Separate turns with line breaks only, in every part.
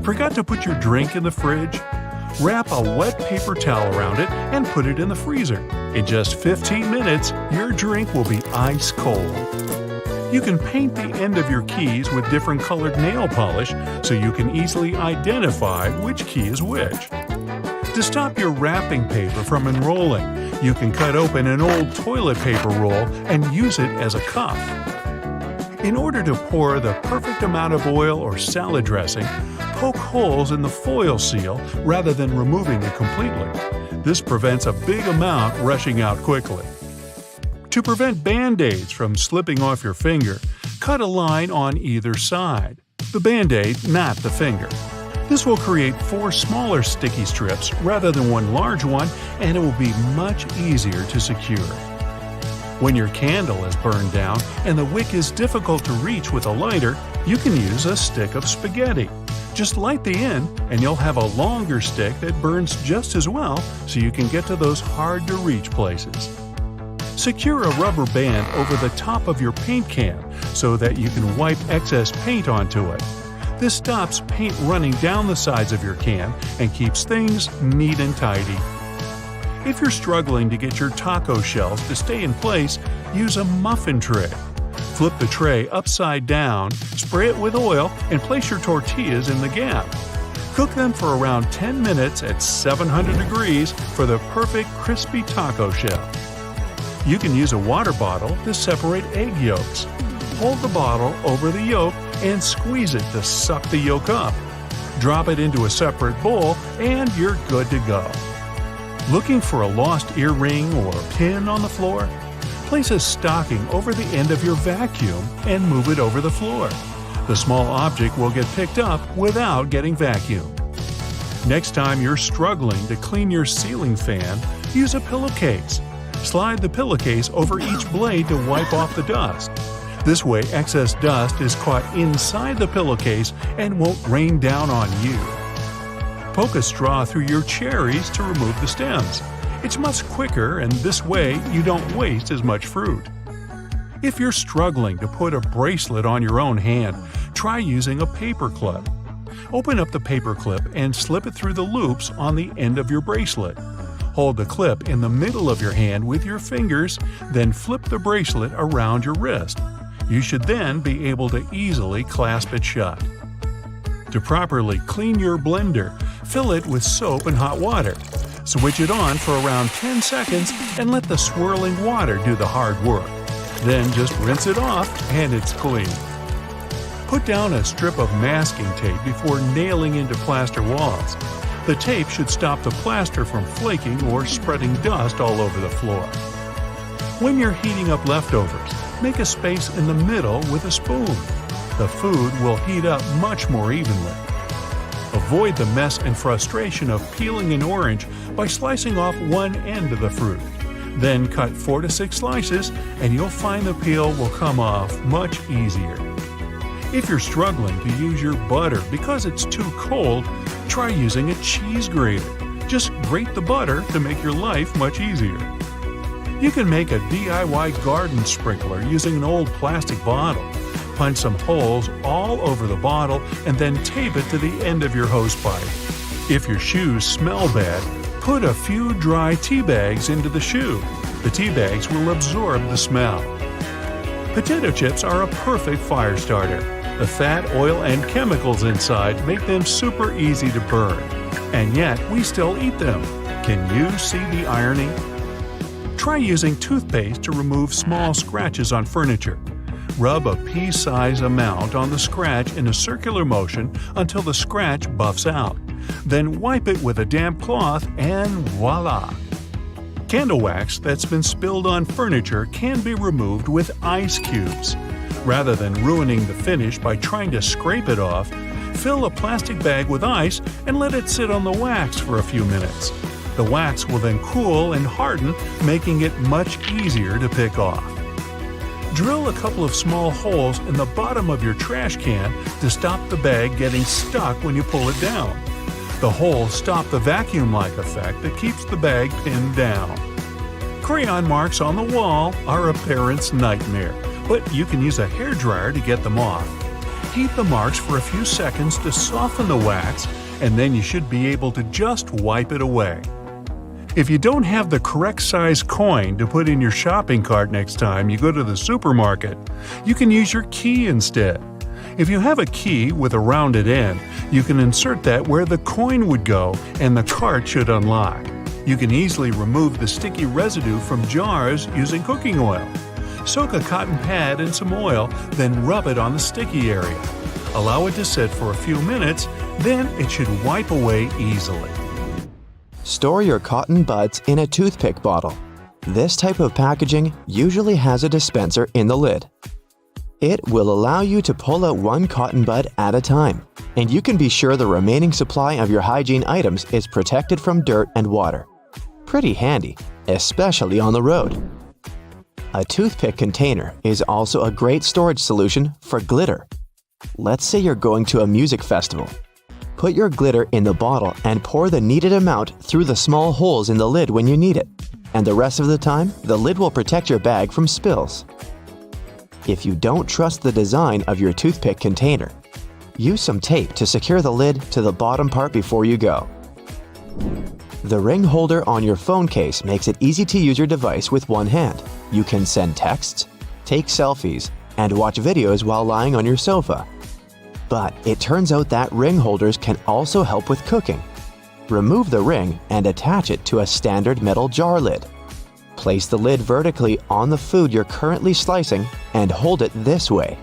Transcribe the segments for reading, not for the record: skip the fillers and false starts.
Forgot to put your drink in the fridge? Wrap a wet paper towel around it and put it in the freezer. In just 15 minutes, your drink will be ice cold. You can paint the end of your keys with different colored nail polish so you can easily identify which key is which. To stop your wrapping paper from unrolling, you can cut open an old toilet paper roll and use it as a cuff. In order to pour the perfect amount of oil or salad dressing, poke holes in the foil seal rather than removing it completely. This prevents a big amount rushing out quickly. To prevent Band-Aids from slipping off your finger, cut a line on either side. The Band-Aid, not the finger. This will create 4 smaller sticky strips rather than one large one, and it will be much easier to secure. When your candle is burned down and the wick is difficult to reach with a lighter, you can use a stick of spaghetti. Just light the end and you'll have a longer stick that burns just as well, so you can get to those hard-to-reach places. Secure a rubber band over the top of your paint can so that you can wipe excess paint onto it. This stops paint running down the sides of your can and keeps things neat and tidy. If you're struggling to get your taco shells to stay in place, use a muffin tray. Flip the tray upside down, spray it with oil, and place your tortillas in the gap. Cook them for around 10 minutes at 700 degrees for the perfect crispy taco shell. You can use a water bottle to separate egg yolks. Hold the bottle over the yolk and squeeze it to suck the yolk up. Drop it into a separate bowl and you're good to go. Looking for a lost earring or pin on the floor? Place a stocking over the end of your vacuum and move it over the floor. The small object will get picked up without getting vacuumed. Next time you're struggling to clean your ceiling fan, use a pillowcase. Slide the pillowcase over each blade to wipe off the dust. This way, excess dust is caught inside the pillowcase and won't rain down on you. Poke a straw through your cherries to remove the stems. It's much quicker, and this way you don't waste as much fruit. If you're struggling to put a bracelet on your own hand, try using a paper clip. Open up the paper clip and slip it through the loops on the end of your bracelet. Hold the clip in the middle of your hand with your fingers, then flip the bracelet around your wrist. You should then be able to easily clasp it shut. To properly clean your blender, fill it with soap and hot water. Switch it on for around 10 seconds and let the swirling water do the hard work. Then just rinse it off and it's clean. Put down a strip of masking tape before nailing into plaster walls. The tape should stop the plaster from flaking or spreading dust all over the floor. When you're heating up leftovers, make a space in the middle with a spoon. The food will heat up much more evenly. Avoid the mess and frustration of peeling an orange by slicing off one end of the fruit. Then cut 4 to 6 slices and you'll find the peel will come off much easier. If you're struggling to use your butter because it's too cold, try using a cheese grater. Just grate the butter to make your life much easier. You can make a DIY garden sprinkler using an old plastic bottle. Punch some holes all over the bottle and then tape it to the end of your hose pipe. If your shoes smell bad, put a few dry tea bags into the shoe. The tea bags will absorb the smell. Potato chips are a perfect fire starter. The fat, oil, and chemicals inside make them super easy to burn. And yet, we still eat them. Can you see the irony? Try using toothpaste to remove small scratches on furniture. Rub a pea-size amount on the scratch in a circular motion until the scratch buffs out. Then wipe it with a damp cloth and voila! Candle wax that's been spilled on furniture can be removed with ice cubes. Rather than ruining the finish by trying to scrape it off, fill a plastic bag with ice and let it sit on the wax for a few minutes. The wax will then cool and harden, making it much easier to pick off. Drill a couple of small holes in the bottom of your trash can to stop the bag getting stuck when you pull it down. The holes stop the vacuum-like effect that keeps the bag pinned down. Crayon marks on the wall are a parent's nightmare, but you can use a hairdryer to get them off. Paint the marks for a few seconds to soften the wax, and then you should be able to just wipe it away. If you don't have the correct size coin to put in your shopping cart next time you go to the supermarket, you can use your key instead. If you have a key with a rounded end, you can insert that where the coin would go and the cart should unlock. You can easily remove the sticky residue from jars using cooking oil. Soak a cotton pad in some oil, then rub it on the sticky area. Allow it to sit for a few minutes, then it should wipe away easily.
Store your cotton buds in a toothpick bottle. This type of packaging usually has a dispenser in the lid. It will allow you to pull out one cotton bud at a time, and you can be sure the remaining supply of your hygiene items is protected from dirt and water. Pretty handy, especially on the road. A toothpick container is also a great storage solution for glitter. Let's say you're going to a music festival. Put your glitter in the bottle and pour the needed amount through the small holes in the lid when you need it, and the rest of the time, the lid will protect your bag from spills. If you don't trust the design of your toothpick container, use some tape to secure the lid to the bottom part before you go. The ring holder on your phone case makes it easy to use your device with one hand. You can send texts, take selfies, and watch videos while lying on your sofa. But it turns out that ring holders can also help with cooking. Remove the ring and attach it to a standard metal jar lid. Place the lid vertically on the food you're currently slicing and hold it this way.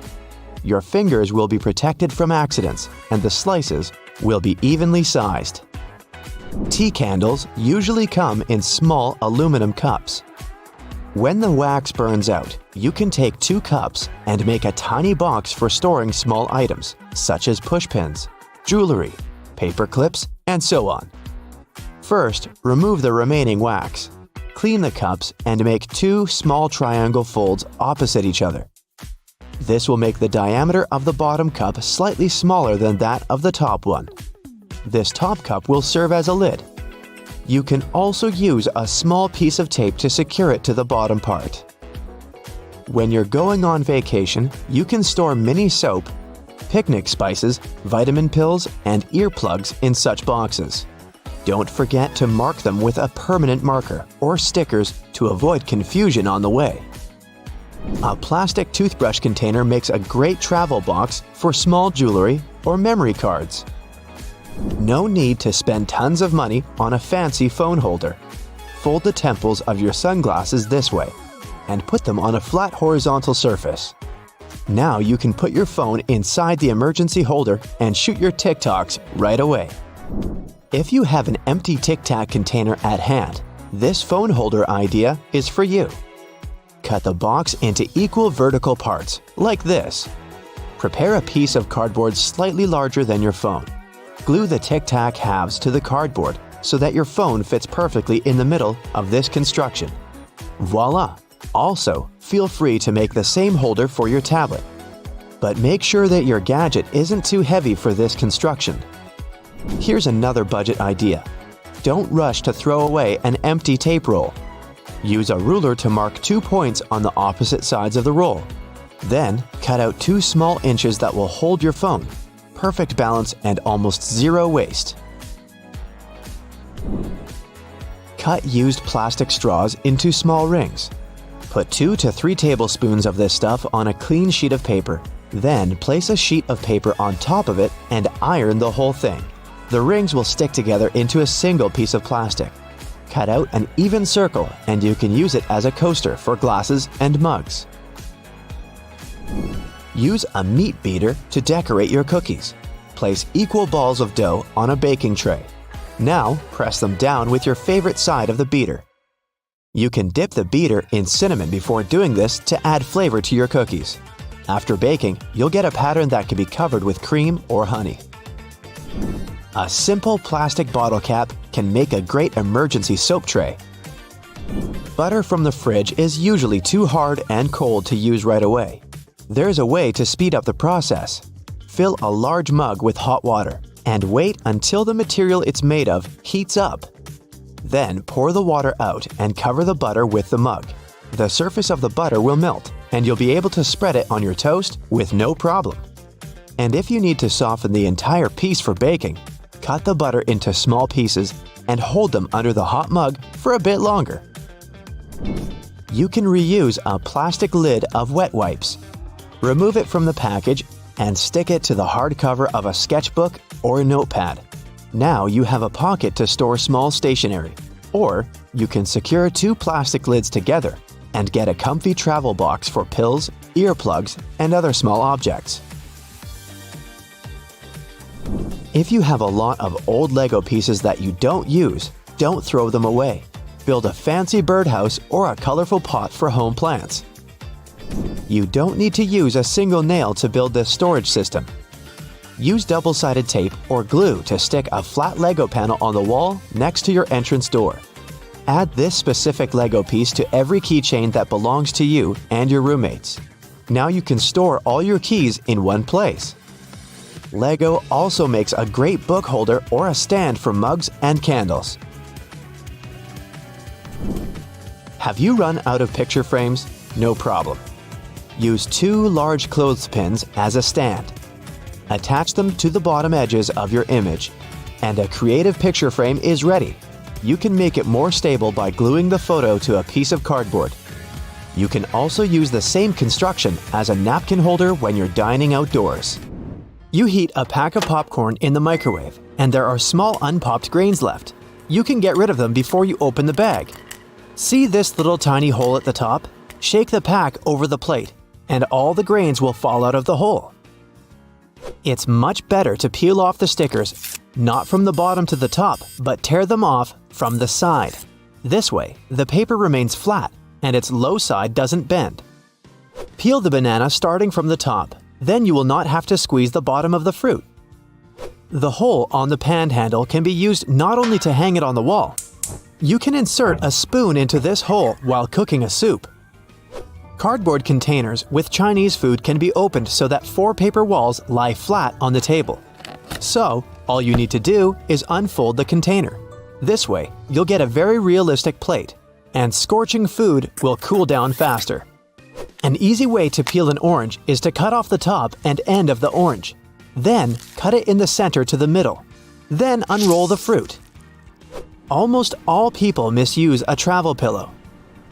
Your fingers will be protected from accidents and the slices will be evenly sized. Tea candles usually come in small aluminum cups. When the wax burns out, you can take 2 cups and make a tiny box for storing small items, such as pushpins, jewelry, paper clips, and so on. First, remove the remaining wax. Clean the cups and make 2 small triangle folds opposite each other. This will make the diameter of the bottom cup slightly smaller than that of the top one. This top cup will serve as a lid. You can also use a small piece of tape to secure it to the bottom part. When you're going on vacation, you can store mini soap, picnic spices, vitamin pills, and earplugs in such boxes. Don't forget to mark them with a permanent marker or stickers to avoid confusion on the way. A plastic toothbrush container makes a great travel box for small jewelry or memory cards. No need to spend tons of money on a fancy phone holder. Fold the temples of your sunglasses this way and put them on a flat horizontal surface. Now you can put your phone inside the emergency holder and shoot your TikToks right away. If you have an empty Tic Tac container at hand, this phone holder idea is for you. Cut the box into equal vertical parts, like this. Prepare a piece of cardboard slightly larger than your phone. Glue the Tic Tac halves to the cardboard so that your phone fits perfectly in the middle of this construction. Voila! Also, feel free to make the same holder for your tablet. But make sure that your gadget isn't too heavy for this construction. Here's another budget idea. Don't rush to throw away an empty tape roll. Use a ruler to mark 2 points on the opposite sides of the roll. Then, cut out 2 small inches that will hold your phone. Perfect balance and almost zero waste. Cut used plastic straws into small rings. Put 2 to 3 tablespoons of this stuff on a clean sheet of paper. Then place a sheet of paper on top of it and iron the whole thing. The rings will stick together into a single piece of plastic. Cut out an even circle and you can use it as a coaster for glasses and mugs. Use a meat beater to decorate your cookies. Place equal balls of dough on a baking tray. Now, press them down with your favorite side of the beater. You can dip the beater in cinnamon before doing this to add flavor to your cookies. After baking, you'll get a pattern that can be covered with cream or honey. A simple plastic bottle cap can make a great emergency soap tray. Butter from the fridge is usually too hard and cold to use right away. There's a way to speed up the process. Fill a large mug with hot water and wait until the material it's made of heats up. Then pour the water out and cover the butter with the mug. The surface of the butter will melt and you'll be able to spread it on your toast with no problem. And if you need to soften the entire piece for baking, cut the butter into small pieces and hold them under the hot mug for a bit longer. You can reuse a plastic lid of wet wipes. Remove it from the package and stick it to the hardcover of a sketchbook or a notepad. Now you have a pocket to store small stationery. Or you can secure two plastic lids together and get a comfy travel box for pills, earplugs, and other small objects. If you have a lot of old Lego pieces that you don't use, don't throw them away. Build a fancy birdhouse or a colorful pot for home plants. You don't need to use a single nail to build this storage system. Use double-sided tape or glue to stick a flat Lego panel on the wall next to your entrance door. Add this specific Lego piece to every keychain that belongs to you and your roommates. Now you can store all your keys in one place. Lego also makes a great book holder or a stand for mugs and candles. Have you run out of picture frames? No problem. Use two large clothespins as a stand. Attach them to the bottom edges of your image, and a creative picture frame is ready. You can make it more stable by gluing the photo to a piece of cardboard. You can also use the same construction as a napkin holder when you're dining outdoors. You heat a pack of popcorn in the microwave, and there are small unpopped grains left. You can get rid of them before you open the bag. See this little tiny hole at the top? Shake the pack over the plate, and all the grains will fall out of the hole. It's much better to peel off the stickers, not from the bottom to the top, but tear them off from the side. This way, the paper remains flat and its low side doesn't bend. Peel the banana starting from the top, then you will not have to squeeze the bottom of the fruit. The hole on the pan handle can be used not only to hang it on the wall. You can insert a spoon into this hole while cooking a soup. Cardboard containers with Chinese food can be opened so that 4 paper walls lie flat on the table. So, all you need to do is unfold the container. This way, you'll get a very realistic plate, and scorching food will cool down faster. An easy way to peel an orange is to cut off the top and end of the orange. Then, cut it in the center to the middle. Then unroll the fruit. Almost all people misuse a travel pillow.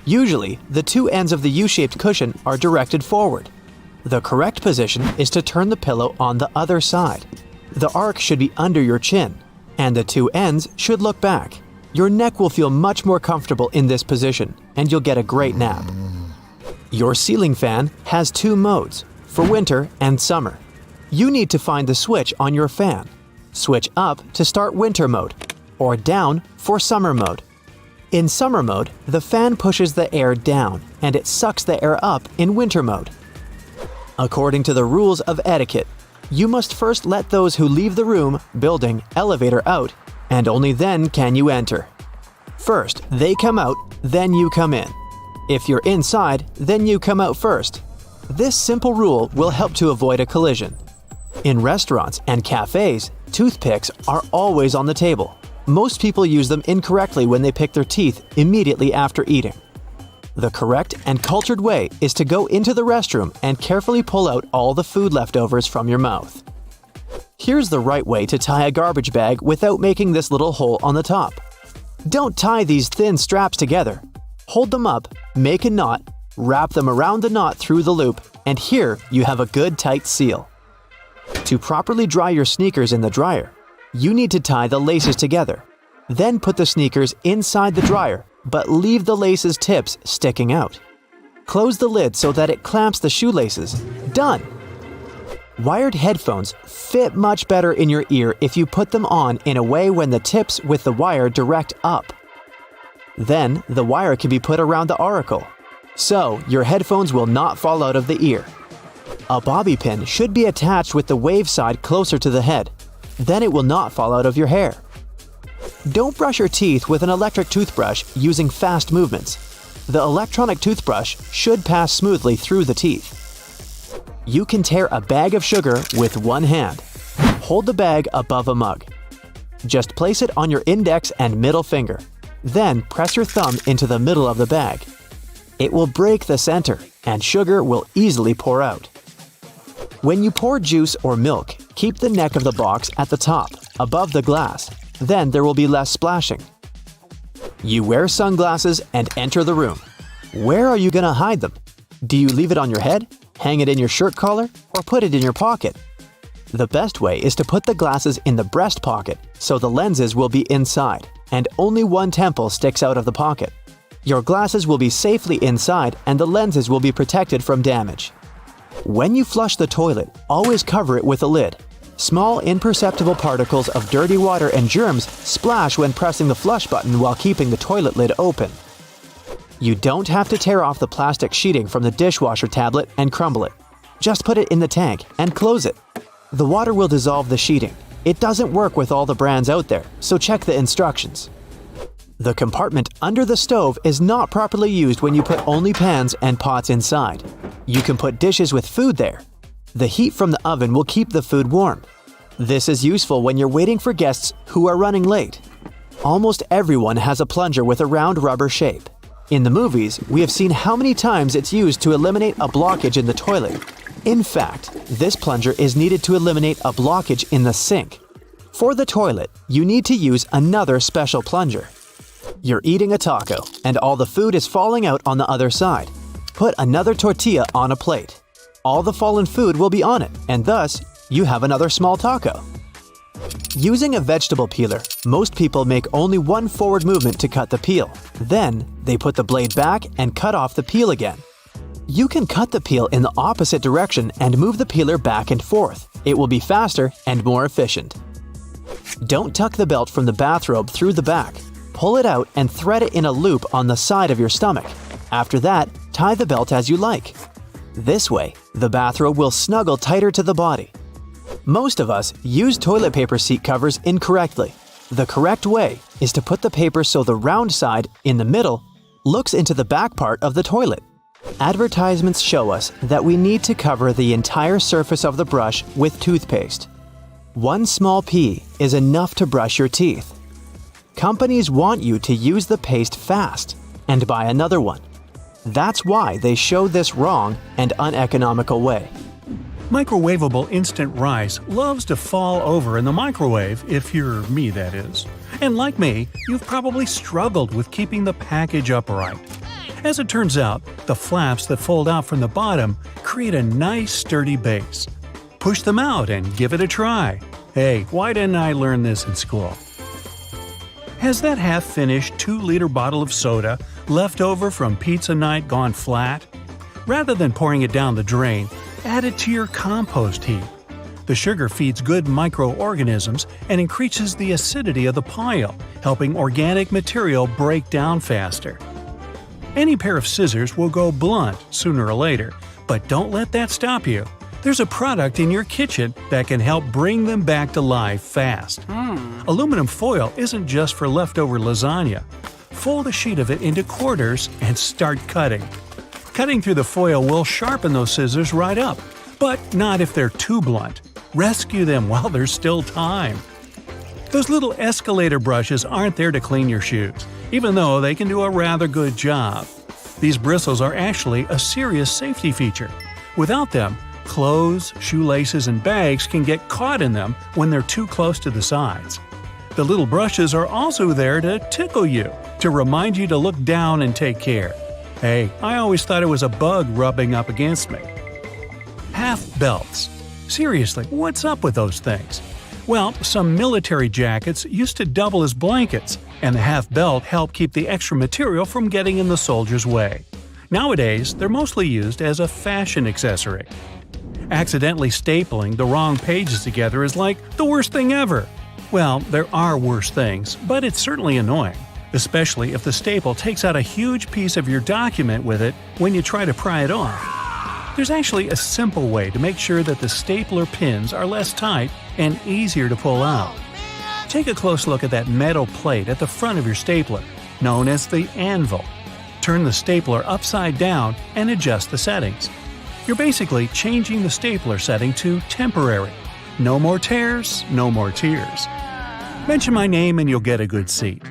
Usually, the two ends of the U-shaped cushion are directed forward. The correct position is to turn the pillow on the other side. The arc should be under your chin, and the two ends should look back. Your neck will feel much more comfortable in this position, and you'll get a great nap. Your ceiling fan has 2 modes, for winter and summer. You need to find the switch on your fan. Switch up to start winter mode, or down for summer mode. In summer mode, the fan pushes the air down and it sucks the air up in winter mode. According to the rules of etiquette, you must first let those who leave the room, building, elevator out, and only then can you enter. First, they come out, then you come in. If you're inside, then you come out first. This simple rule will help to avoid a collision. In restaurants and cafes, toothpicks are always on the table. Most people use them incorrectly when they pick their teeth immediately after eating. The correct and cultured way is to go into the restroom and carefully pull out all the food leftovers from your mouth. Here's the right way to tie a garbage bag without making this little hole on the top. Don't tie these thin straps together. Hold them up, make a knot, wrap them around the knot through the loop, and here you have a good tight seal. To properly dry your sneakers in the dryer, you need to tie the laces together. Then put the sneakers inside the dryer, but leave the laces' tips sticking out. Close the lid so that it clamps the shoelaces. Done! Wired headphones fit much better in your ear if you put them on in a way when the tips with the wire direct up. Then, the wire can be put around the auricle, so your headphones will not fall out of the ear. A bobby pin should be attached with the wave side closer to the head. Then it will not fall out of your hair. Don't brush your teeth with an electric toothbrush using fast movements. The electronic toothbrush should pass smoothly through the teeth. You can tear a bag of sugar with one hand. Hold the bag above a mug. Just place it on your index and middle finger. Then press your thumb into the middle of the bag. It will break the center, and sugar will easily pour out. When you pour juice or milk, keep the neck of the box at the top, above the glass. Then there will be less splashing. You wear sunglasses and enter the room. Where are you going to hide them? Do you leave it on your head, hang it in your shirt collar, or put it in your pocket? The best way is to put the glasses in the breast pocket so the lenses will be inside and only one temple sticks out of the pocket. Your glasses will be safely inside and the lenses will be protected from damage. When you flush the toilet, always cover it with a lid. Small imperceptible particles of dirty water and germs splash when pressing the flush button while keeping the toilet lid open. You don't have to tear off the plastic sheeting from the dishwasher tablet and crumble it. Just put it in the tank and close it. The water will dissolve the sheeting. It doesn't work with all the brands out there, so check the instructions. The compartment under the stove is not properly used when you put only pans and pots inside. You can put dishes with food there. The heat from the oven will keep the food warm. This is useful when you're waiting for guests who are running late. Almost everyone has a plunger with a round rubber shape. In the movies, we have seen how many times it's used to eliminate a blockage in the toilet. In fact, this plunger is needed to eliminate a blockage in the sink. For the toilet, you need to use another special plunger. You're eating a taco, and all the food is falling out on the other side. Put another tortilla on a plate. All the fallen food will be on it, and thus, you have another small taco. Using a vegetable peeler, most people make only one forward movement to cut the peel. Then, they put the blade back and cut off the peel again. You can cut the peel in the opposite direction and move the peeler back and forth. It will be faster and more efficient. Don't tuck the belt from the bathrobe through the back. Pull it out and thread it in a loop on the side of your stomach. After that, tie the belt as you like. This way, the bathrobe will snuggle tighter to the body. Most of us use toilet paper seat covers incorrectly. The correct way is to put the paper so the round side, in the middle, looks into the back part of the toilet. Advertisements show us that we need to cover the entire surface of the brush with toothpaste. One small pea is enough to brush your teeth. Companies want you to use the paste fast and buy another one. That's why they show this wrong and uneconomical way.
Microwavable instant rice loves to fall over in the microwave, if you're me, that is. And like me, you've probably struggled with keeping the package upright. As it turns out, the flaps that fold out from the bottom create a nice sturdy base. Push them out and give it a try. Hey, why didn't I learn this in school? Has that half-finished 2-liter bottle of soda left over from pizza night gone flat? Rather than pouring it down the drain, add it to your compost heap. The sugar feeds good microorganisms and increases the acidity of the pile, helping organic material break down faster. Any pair of scissors will go blunt sooner or later, but don't let that stop you. There's a product in your kitchen that can help bring them back to life fast. Aluminum foil isn't just for leftover lasagna. Fold a sheet of it into quarters and start cutting. Cutting through the foil will sharpen those scissors right up, but not if they're too blunt. Rescue them while there's still time. Those little escalator brushes aren't there to clean your shoes, even though they can do a rather good job. These bristles are actually a serious safety feature. Without them, clothes, shoelaces, and bags can get caught in them when they're too close to the sides. The little brushes are also there to tickle you, to remind you to look down and take care. Hey, I always thought it was a bug rubbing up against me. Half belts. Seriously, what's up with those things? Well, some military jackets used to double as blankets, and the half belt helped keep the extra material from getting in the soldier's way. Nowadays, they're mostly used as a fashion accessory. Accidentally stapling the wrong pages together is like the worst thing ever. Well, there are worse things, but it's certainly annoying, especially if the staple takes out a huge piece of your document with it when you try to pry it off. There's actually a simple way to make sure that the stapler pins are less tight and easier to pull out. Take a close look at that metal plate at the front of your stapler, known as the anvil. Turn the stapler upside down and adjust the settings. You're basically changing the stapler setting to temporary. No more tears, no more tears. Mention my name and you'll get a good seat.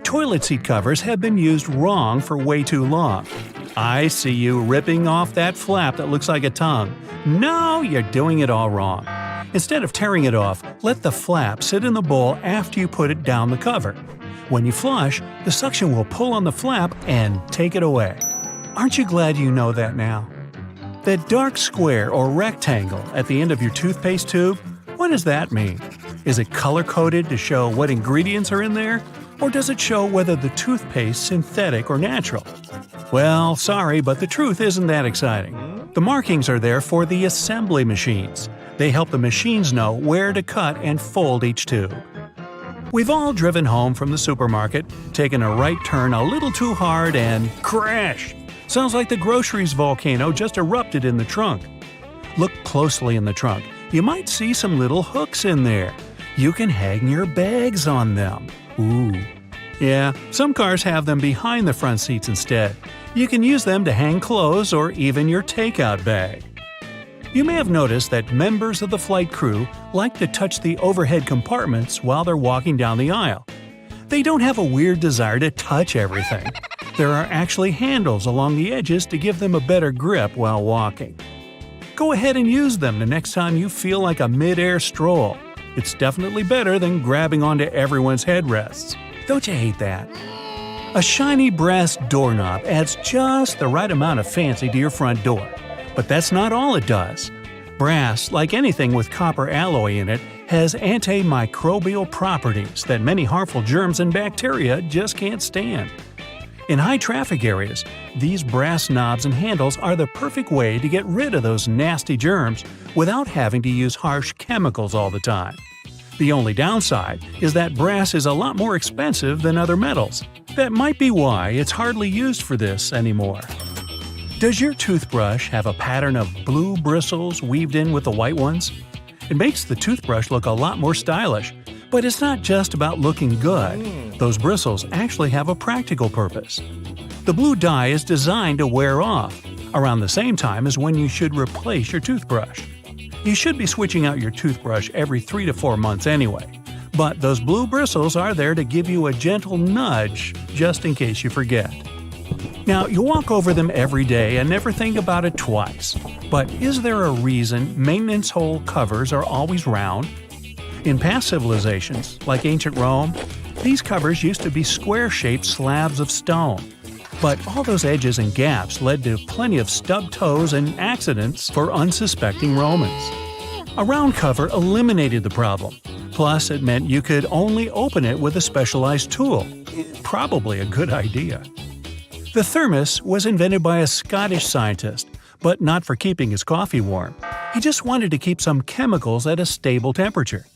Toilet seat covers have been used wrong for way too long. I see you ripping off that flap that looks like a tongue. No, you're doing it all wrong. Instead of tearing it off, let the flap sit in the bowl after you put it down the cover. When you flush, the suction will pull on the flap and take it away. Aren't you glad you know that now? That dark square or rectangle at the end of your toothpaste tube, what does that mean? Is it color-coded to show what ingredients are in there? Or does it show whether the toothpaste is synthetic or natural? Well, sorry, but the truth isn't that exciting. The markings are there for the assembly machines. They help the machines know where to cut and fold each tube. We've all driven home from the supermarket, taken a right turn a little too hard, and crash! Sounds like the groceries volcano just erupted in the trunk. Look closely in the trunk. You might see some little hooks in there. You can hang your bags on them. Ooh. Yeah, some cars have them behind the front seats instead. You can use them to hang clothes or even your takeout bag. You may have noticed that members of the flight crew like to touch the overhead compartments while they're walking down the aisle. They don't have a weird desire to touch everything. There are actually handles along the edges to give them a better grip while walking. Go ahead and use them the next time you feel like a mid-air stroll. It's definitely better than grabbing onto everyone's headrests. Don't you hate that? A shiny brass doorknob adds just the right amount of fancy to your front door. But that's not all it does. Brass, like anything with copper alloy in it, has antimicrobial properties that many harmful germs and bacteria just can't stand. In high-traffic areas, these brass knobs and handles are the perfect way to get rid of those nasty germs without having to use harsh chemicals all the time. The only downside is that brass is a lot more expensive than other metals. That might be why it's hardly used for this anymore. Does your toothbrush have a pattern of blue bristles weaved in with the white ones? It makes the toothbrush look a lot more stylish, but it's not just about looking good. Those bristles actually have a practical purpose. The blue dye is designed to wear off, around the same time as when you should replace your toothbrush. You should be switching out your toothbrush every 3 to 4 months anyway, but those blue bristles are there to give you a gentle nudge just in case you forget. Now, you walk over them every day and never think about it twice. But is there a reason maintenance hole covers are always round? In past civilizations, like ancient Rome, these covers used to be square-shaped slabs of stone. But all those edges and gaps led to plenty of stubbed toes and accidents for unsuspecting Romans. A round cover eliminated the problem. Plus, it meant you could only open it with a specialized tool. Probably a good idea. The thermos was invented by a Scottish scientist, but not for keeping his coffee warm. He just wanted to keep some chemicals at a stable temperature.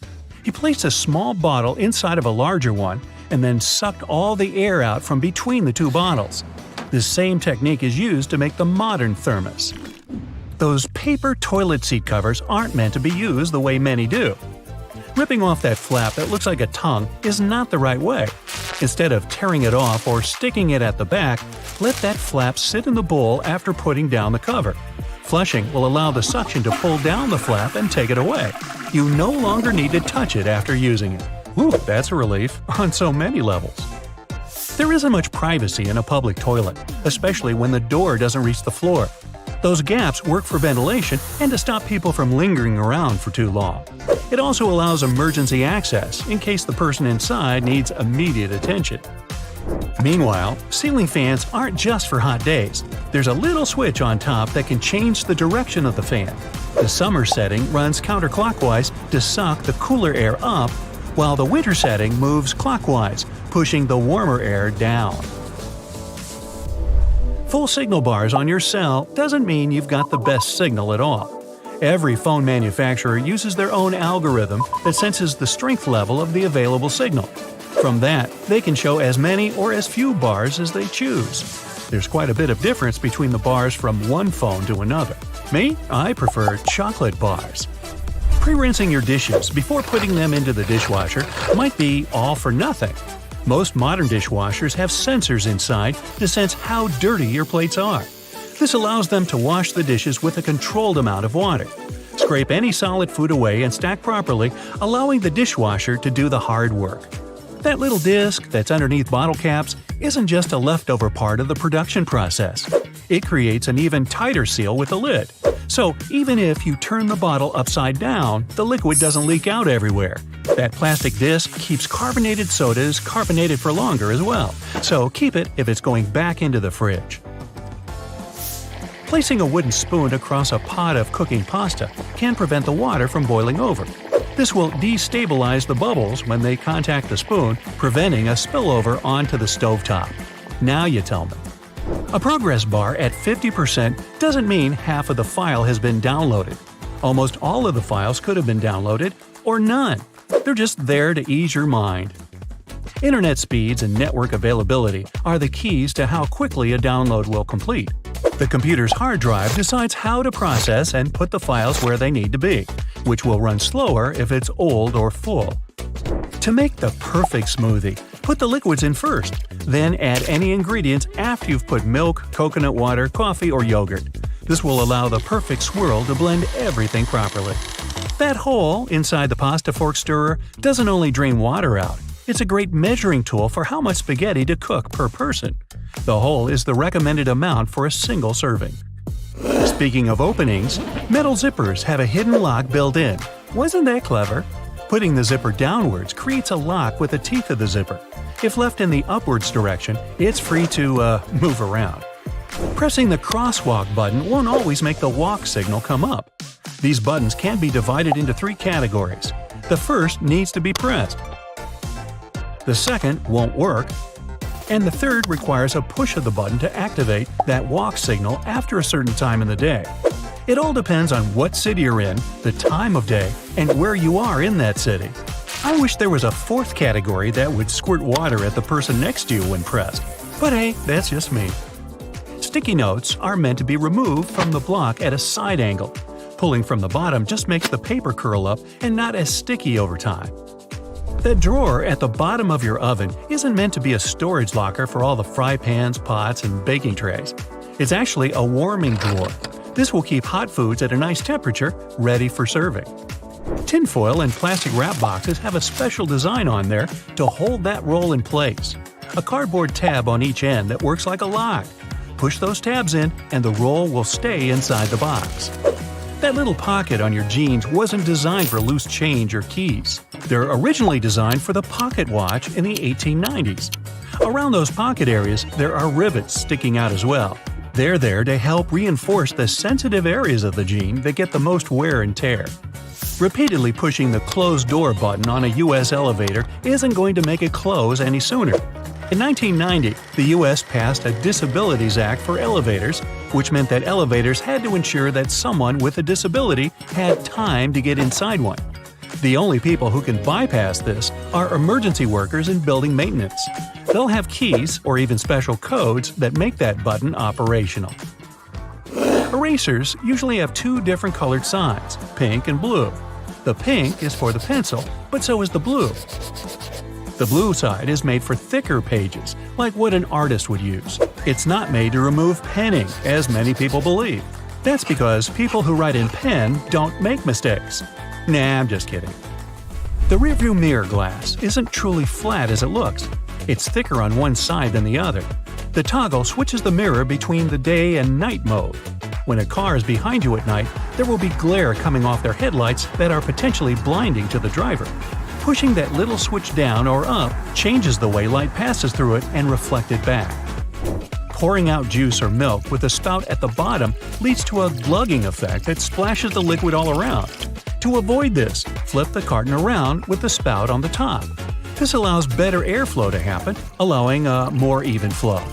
He placed a small bottle inside of a larger one and then sucked all the air out from between the two bottles. This same technique is used to make the modern thermos. Those paper toilet seat covers aren't meant to be used the way many do. Ripping off that flap that looks like a tongue is not the right way. Instead of tearing it off or sticking it at the back, let that flap sit in the bowl after putting down the cover. Flushing will allow the suction to pull down the flap and take it away. You no longer need to touch it after using it. Whew, that's a relief on so many levels. There isn't much privacy in a public toilet, especially when the door doesn't reach the floor. Those gaps work for ventilation and to stop people from lingering around for too long. It also allows emergency access in case the person inside needs immediate attention. Meanwhile, ceiling fans aren't just for hot days. There's a little switch on top that can change the direction of the fan. The summer setting runs counterclockwise to suck the cooler air up, while the winter setting moves clockwise, pushing the warmer air down. Full signal bars on your cell doesn't mean you've got the best signal at all. Every phone manufacturer uses their own algorithm that senses the strength level of the available signal. From that, they can show as many or as few bars as they choose. There's quite a bit of difference between the bars from one phone to another. Me, I prefer chocolate bars. Pre-rinsing your dishes before putting them into the dishwasher might be all for nothing. Most modern dishwashers have sensors inside to sense how dirty your plates are. This allows them to wash the dishes with a controlled amount of water. Scrape any solid food away and stack properly, allowing the dishwasher to do the hard work. That little disc that's underneath bottle caps isn't just a leftover part of the production process. It creates an even tighter seal with the lid. So even if you turn the bottle upside down, the liquid doesn't leak out everywhere. That plastic disc keeps carbonated sodas carbonated for longer as well, so keep it if it's going back into the fridge. Placing a wooden spoon across a pot of cooking pasta can prevent the water from boiling over. This will destabilize the bubbles when they contact the spoon, preventing a spillover onto the stovetop. Now you tell me. A progress bar at 50% doesn't mean half of the file has been downloaded. Almost all of the files could have been downloaded, or none. They're just there to ease your mind. Internet speeds and network availability are the keys to how quickly a download will complete. The computer's hard drive decides how to process and put the files where they need to be, which will run slower if it's old or full. To make the perfect smoothie, put the liquids in first, then add any ingredients after you've put milk, coconut water, coffee, or yogurt. This will allow the perfect swirl to blend everything properly. That hole inside the pasta fork stirrer doesn't only drain water out, it's a great measuring tool for how much spaghetti to cook per person. The hole is the recommended amount for a single serving. Speaking of openings, metal zippers have a hidden lock built in. Wasn't that clever? Putting the zipper downwards creates a lock with the teeth of the zipper. If left in the upwards direction, it's free to move around. Pressing the crosswalk button won't always make the walk signal come up. These buttons can be divided into 3 categories. The first needs to be pressed. The second won't work. And the third requires a push of the button to activate that walk signal after a certain time in the day. It all depends on what city you're in, the time of day, and where you are in that city. I wish there was a 4th category that would squirt water at the person next to you when pressed. But hey, that's just me. Sticky notes are meant to be removed from the block at a side angle. Pulling from the bottom just makes the paper curl up and not as sticky over time. That drawer at the bottom of your oven isn't meant to be a storage locker for all the fry pans, pots, and baking trays. It's actually a warming drawer. This will keep hot foods at a nice temperature, ready for serving. Tinfoil and plastic wrap boxes have a special design on there to hold that roll in place. A cardboard tab on each end that works like a lock. Push those tabs in and the roll will stay inside the box. That little pocket on your jeans wasn't designed for loose change or keys. They're originally designed for the pocket watch in the 1890s. Around those pocket areas, there are rivets sticking out as well. They're there to help reinforce the sensitive areas of the jean that get the most wear and tear. Repeatedly pushing the close door button on a U.S. elevator isn't going to make it close any sooner. In 1990, the U.S. passed a Disabilities Act for elevators, which meant that elevators had to ensure that someone with a disability had time to get inside one. The only people who can bypass this are emergency workers in building maintenance. They'll have keys or even special codes that make that button operational. Erasers usually have 2 different colored sides, pink and blue. The pink is for the pencil, but so is the blue. The blue side is made for thicker pages, like what an artist would use. It's not made to remove penning, as many people believe. That's because people who write in pen don't make mistakes. Nah, I'm just kidding. The rearview mirror glass isn't truly flat as it looks. It's thicker on one side than the other. The toggle switches the mirror between the day and night mode. When a car is behind you at night, there will be glare coming off their headlights that are potentially blinding to the driver. Pushing that little switch down or up changes the way light passes through it and reflected back. Pouring out juice or milk with a spout at the bottom leads to a glugging effect that splashes the liquid all around. To avoid this, flip the carton around with the spout on the top. This allows better airflow to happen, allowing a more even flow.